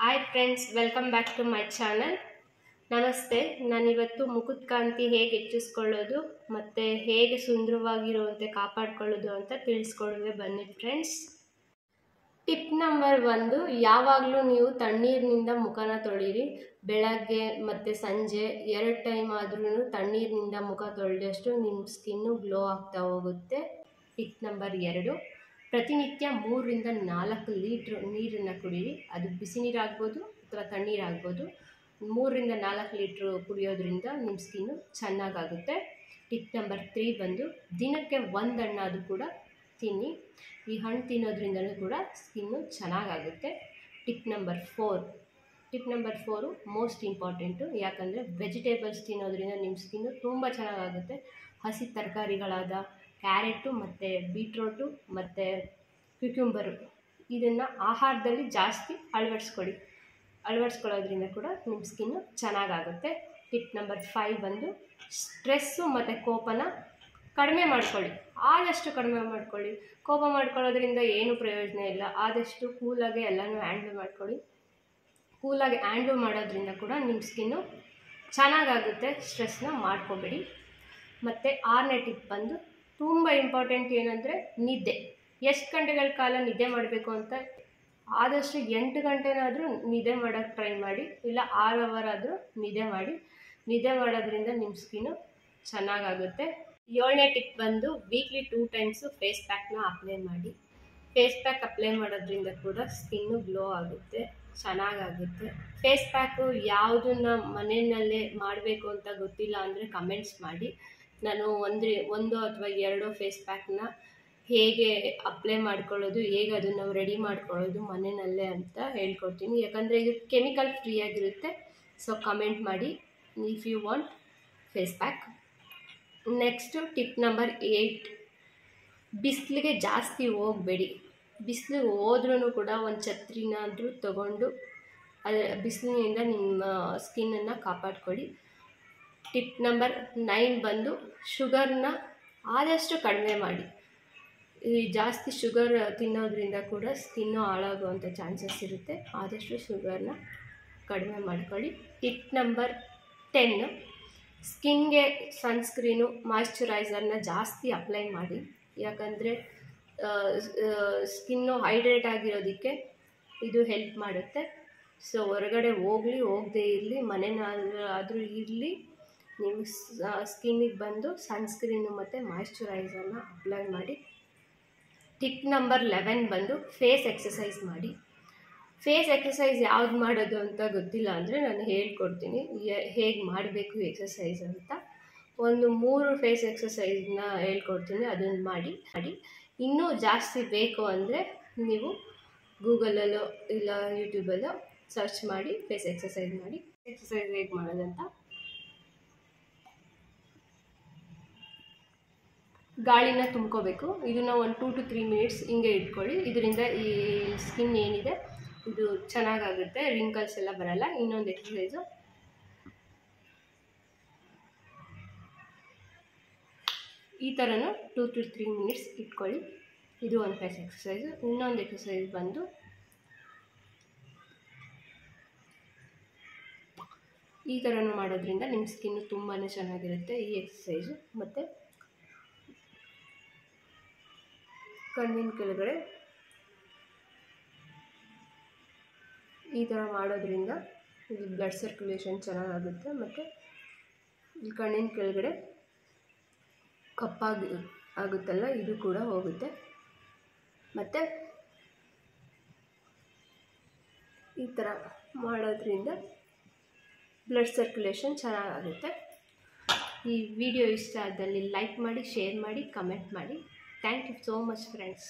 Hi friends, welcome back to my channel. ನಮಸ್ತೆ. ನಾನಿವತ್ತು ಮುಖದ ಕಾಂತಿ ಹೇಗೆ ಹೆಚ್ಚಿಸ್ಕೊಳ್ಳೋದು ಮತ್ತು ಹೇಗೆ ಸುಂದರವಾಗಿರುವಂತೆ ಕಾಪಾಡಿಕೊಳ್ಳೋದು ಅಂತ ತಿಳಿಸ್ಕೊಡುವೆ ಬನ್ನಿ ಫ್ರೆಂಡ್ಸ್. ಟಿಪ್ ನಂಬರ್ 1, ಯಾವಾಗಲೂ ನೀವು ತಣ್ಣೀರಿನಿಂದ ಮುಖನ ತೊಳೀರಿ. ಬೆಳಗ್ಗೆ ಮತ್ತು ಸಂಜೆ 2 ಟೈಮ್ ಆದ್ರೂ ತಣ್ಣೀರಿನಿಂದ ಮುಖ ತೊಳೆದಷ್ಟು ನಿಮ್ಮ ಸ್ಕಿನ್ನು ಗ್ಲೋ ಆಗ್ತಾ ಹೋಗುತ್ತೆ. ಟಿಪ್ ನಂಬರ್ 2, ಪ್ರತಿನಿತ್ಯ 3 ರಿಂದ 4 ಲೀಟ್ರ್ ನೀರನ್ನು ಕುಡೀರಿ. ಅದು ಬಿಸಿ ನೀರಾಗ್ಬೋದು ಅಥವಾ ತಣ್ಣೀರಾಗ್ಬೋದು. 3 ರಿಂದ 4 ಲೀಟ್ರ್ ಕುಡಿಯೋದ್ರಿಂದ ನಿಮ್ಮ ಸ್ಕಿನ್ನು ಚೆನ್ನಾಗಾಗುತ್ತೆ. ಟಿಪ್ ನಂಬರ್ 3 ಬಂದು ದಿನಕ್ಕೆ 1 ಹಣ್ಣಾದರೂ ಕೂಡ ತಿನ್ನಿ. ಈ ಹಣ್ಣು ತಿನ್ನೋದ್ರಿಂದಲೂ ಕೂಡ ಸ್ಕಿನ್ನು ಚೆನ್ನಾಗಾಗುತ್ತೆ. Tip number 4 most important. ಯಾಕಂದರೆ ವೆಜಿಟೇಬಲ್ಸ್ ತಿನ್ನೋದ್ರಿಂದ ನಿಮ್ಮ ಸ್ಕಿನ್ನು ತುಂಬ ಚೆನ್ನಾಗಾಗುತ್ತೆ. ಹಸಿ ತರಕಾರಿಗಳಾದ ಕ್ಯಾರೆಟು ಮತ್ತು ಬೀಟ್ರೋಟು ಮತ್ತು ಕ್ಯುಕ್ಯುಂಬರು ಇದನ್ನು ಆಹಾರದಲ್ಲಿ ಜಾಸ್ತಿ ಅಳವಡಿಸ್ಕೊಳ್ಳೋದ್ರಿಂದ ಕೂಡ ನಿಮ್ಮ ಸ್ಕಿನ್ನು ಚೆನ್ನಾಗಾಗುತ್ತೆ. ಟಿಪ್ ನಂಬರ್ 5 ಬಂದು ಸ್ಟ್ರೆಸ್ಸು ಮತ್ತು ಕೋಪನ ಕಡಿಮೆ ಮಾಡ್ಕೊಳ್ಳಿ. ಆದಷ್ಟು ಕಡಿಮೆ ಮಾಡ್ಕೊಳ್ಳಿ. ಕೋಪ ಮಾಡ್ಕೊಳ್ಳೋದ್ರಿಂದ ಏನು ಪ್ರಯೋಜನ ಇಲ್ಲ. ಆದಷ್ಟು ಕೂಲಾಗಿ ಎಲ್ಲನೂ ಹ್ಯಾಂಡಲ್ ಮಾಡ್ಕೊಳ್ಳಿ. ಕೂಲಾಗಿ ಹ್ಯಾಂಡಲ್ ಮಾಡೋದ್ರಿಂದ ಕೂಡ ನಿಮ್ಮ ಸ್ಕಿನ್ನು ಚೆನ್ನಾಗಾಗುತ್ತೆ. ಸ್ಟ್ರೆಸ್ನ ಮಾಡ್ಕೊಬೇಡಿ. ಮತ್ತು 6ನೇ ಟಿಪ್ ಬಂದು ತುಂಬ ಇಂಪಾರ್ಟೆಂಟ್ ಏನಂದರೆ ನಿದ್ದೆ. ಎಷ್ಟು ಗಂಟೆಗಳ ಕಾಲ ನಿದ್ದೆ ಮಾಡಬೇಕು ಅಂತ ಆದಷ್ಟು 8 ಗಂಟೆನಾದರೂ ನಿದ್ದೆ ಮಾಡೋಕ್ಕೆ ಟ್ರೈ ಮಾಡಿ. ಇಲ್ಲ 6 ಅವರ್ ಆದರೂ ನಿದ್ದೆ ಮಾಡಿ. ನಿದ್ದೆ ಮಾಡೋದ್ರಿಂದ ನಿಮ್ಮ ಸ್ಕಿನ್ನು ಚೆನ್ನಾಗಾಗುತ್ತೆ. 7ನೇ ಟಿಪ್ ಬಂದು ವೀಕ್ಲಿ 2 ಟೈಮ್ಸು ಫೇಸ್ ಪ್ಯಾಕ್ನ ಅಪ್ಲೈ ಮಾಡಿ. ಫೇಸ್ ಪ್ಯಾಕ್ ಅಪ್ಲೈ ಮಾಡೋದ್ರಿಂದ ಕೂಡ ಸ್ಕಿನ್ನು ಗ್ಲೋ ಆಗುತ್ತೆ, ಚೆನ್ನಾಗಾಗುತ್ತೆ. ಫೇಸ್ ಪ್ಯಾಕು ಯಾವುದನ್ನು ಮನೆಯಲ್ಲೇ ಮಾಡಬೇಕು ಅಂತ ಗೊತ್ತಿಲ್ಲ ಅಂದರೆ ಕಮೆಂಟ್ಸ್ ಮಾಡಿ. ನಾನು ಒಂದು ಅಥವಾ 2 ಫೇಸ್ ಪ್ಯಾಕ್ನ ಹೇಗೆ ಅಪ್ಲೈ ಮಾಡ್ಕೊಳ್ಳೋದು, ಹೇಗೆ ಅದನ್ನು ನಾವು ರೆಡಿ ಮಾಡ್ಕೊಳ್ಳೋದು ಮನೆಯಲ್ಲೇ ಅಂತ ಹೇಳ್ಕೊಡ್ತೀನಿ. ಯಾಕಂದರೆ ಇದು ಕೆಮಿಕಲ್ ಫ್ರೀ ಆಗಿರುತ್ತೆ. ಸೊ ಕಮೆಂಟ್ ಮಾಡಿ if you want face pack. Next tip number 8, ಬಿಸಿಲಿಗೆ ಜಾಸ್ತಿ ಹೋಗಬೇಡಿ. ಬಿಸಿಲಿಗೆ ಹೋದ್ರೂ ಕೂಡ ಒಂದು ಛತ್ರಿನಾದರೂ ತಗೊಂಡು ಬಿಸಿಲಿನಿಂದ ನಿಮ್ಮ ಸ್ಕಿನ್ನನ್ನು ಕಾಪಾಡ್ಕೊಳ್ಳಿ. ಟಿಪ್ ನಂಬರ್ 9 ಬಂದು ಶುಗರ್ನ ಆದಷ್ಟು ಕಡಿಮೆ ಮಾಡಿ. ಈ ಜಾಸ್ತಿ ಶುಗರ್ ತಿನ್ನೋದ್ರಿಂದ ಕೂಡ ಸ್ಕಿನ್ನು ಹಾಳಾಗುವಂಥ ಚಾನ್ಸಸ್ ಇರುತ್ತೆ. ಆದಷ್ಟು ಶುಗರ್ನ ಕಡಿಮೆ ಮಾಡ್ಕೊಳ್ಳಿ. ಟಿಪ್ ನಂಬರ್ 10, ಸ್ಕಿನ್ಗೆ ಸನ್ಸ್ಕ್ರೀನು ಮಾಯ್ಶ್ಚರೈಸರ್ನ ಜಾಸ್ತಿ ಅಪ್ಲೈ ಮಾಡಿ. ಯಾಕಂದರೆ ಸ್ಕಿನ್ನು ಹೈಡ್ರೇಟ್ ಆಗಿರೋದಕ್ಕೆ ಇದು ಹೆಲ್ಪ್ ಮಾಡುತ್ತೆ. ಸೊ ಹೊರಗಡೆ ಹೋಗದೇ ಇರಲಿ, ಮನೆಯಲ್ಲಾದರೂ ಇರಲಿ, ನೀವು ಸ್ಕಿನ್ನಿಗೆ ಬಂದು ಸನ್ಸ್ಕ್ರೀನು ಮತ್ತು ಮಾಯ್ಶ್ಚರೈಸರ್ನ ಅಪ್ಲೈ ಮಾಡಿ. ಟಿಪ್ ನಂಬರ್ 11 ಬಂದು ಫೇಸ್ ಎಕ್ಸಸೈಸ್ ಮಾಡಿ. ಫೇಸ್ ಎಕ್ಸಸೈಸ್ ಯಾವ್ದು ಮಾಡೋದು ಅಂತ ಗೊತ್ತಿಲ್ಲ ಅಂದರೆ ನಾನು ಹೇಳ್ಕೊಡ್ತೀನಿ ಹೇಗೆ ಮಾಡಬೇಕು ಎಕ್ಸಸೈಸ್ ಅಂತ. ಒಂದು 3 ಫೇಸ್ ಎಕ್ಸಸೈಸ್ನ ಹೇಳ್ಕೊಡ್ತೀನಿ, ಅದನ್ನು ಮಾಡಿ. ಇನ್ನೂ ಜಾಸ್ತಿ ಬೇಕು ಅಂದರೆ ನೀವು ಗೂಗಲಲ್ಲೋ ಇಲ್ಲ ಯೂಟ್ಯೂಬಲ್ಲೋ ಸರ್ಚ್ ಮಾಡಿ ಫೇಸ್ ಎಕ್ಸಸೈಸ್ ಮಾಡಿ. ಎಕ್ಸಸೈಸ್ ಹೇಗೆ ಮಾಡೋದಂತ. ಗಾಳಿನ ತುಂಬ್ಕೋಬೇಕು. ಇದನ್ನು ಒಂದು 2 to 3 ಮಿನಿಟ್ಸ್ ಹಿಂಗೆ ಇಟ್ಕೊಳ್ಳಿ. ಇದರಿಂದ ಈ ಸ್ಕಿನ್ ಏನಿದೆ ಇದು ಚೆನ್ನಾಗಾಗುತ್ತೆ, ರಿಂಕಲ್ಸ್ ಎಲ್ಲ ಬರಲ್ಲ. ಇನ್ನೊಂದು ಎಕ್ಸಸೈಸು, ಈ ಥರನೂ 2 to 3 ಮಿನಿಟ್ಸ್ ಇಟ್ಕೊಳ್ಳಿ. ಇದು ಒಂದು ಫೇಸ್ ಎಕ್ಸಸೈಸು. ಇನ್ನೊಂದು ಎಕ್ಸಸೈಸ್ ಬಂದು ಈ ಥರನೂ ಮಾಡೋದ್ರಿಂದ ನಿಮ್ಮ ಸ್ಕಿನ್ನು ತುಂಬಾ ಚೆನ್ನಾಗಿರುತ್ತೆ ಈ ಎಕ್ಸಸೈಸು. ಮತ್ತು ಕಣ್ಣಿನ ಕೆಳಗಡೆ ಈ ಥರ ಮಾಡೋದ್ರಿಂದ ಇದು ಬ್ಲಡ್ ಸರ್ಕ್ಯುಲೇಷನ್ ಚೆನ್ನಾಗಾಗುತ್ತೆ. ಮತ್ತು ಈ ಕಣ್ಣಿನ ಕೆಳಗಡೆ ಕಪ್ಪಾಗಿ ಆಗುತ್ತಲ್ಲ, ಇದು ಕೂಡ ಹೋಗುತ್ತೆ. ಮತ್ತು ಈ ಥರ ಮಾಡೋದ್ರಿಂದ ಬ್ಲಡ್ ಸರ್ಕ್ಯುಲೇಷನ್ ಚೆನ್ನಾಗಾಗುತ್ತೆ. ಈ ವಿಡಿಯೋ ಇಷ್ಟ ಆದಲ್ಲಿ ಲೈಕ್ ಮಾಡಿ, ಶೇರ್ ಮಾಡಿ, ಕಮೆಂಟ್ ಮಾಡಿ. Thank you so much friends.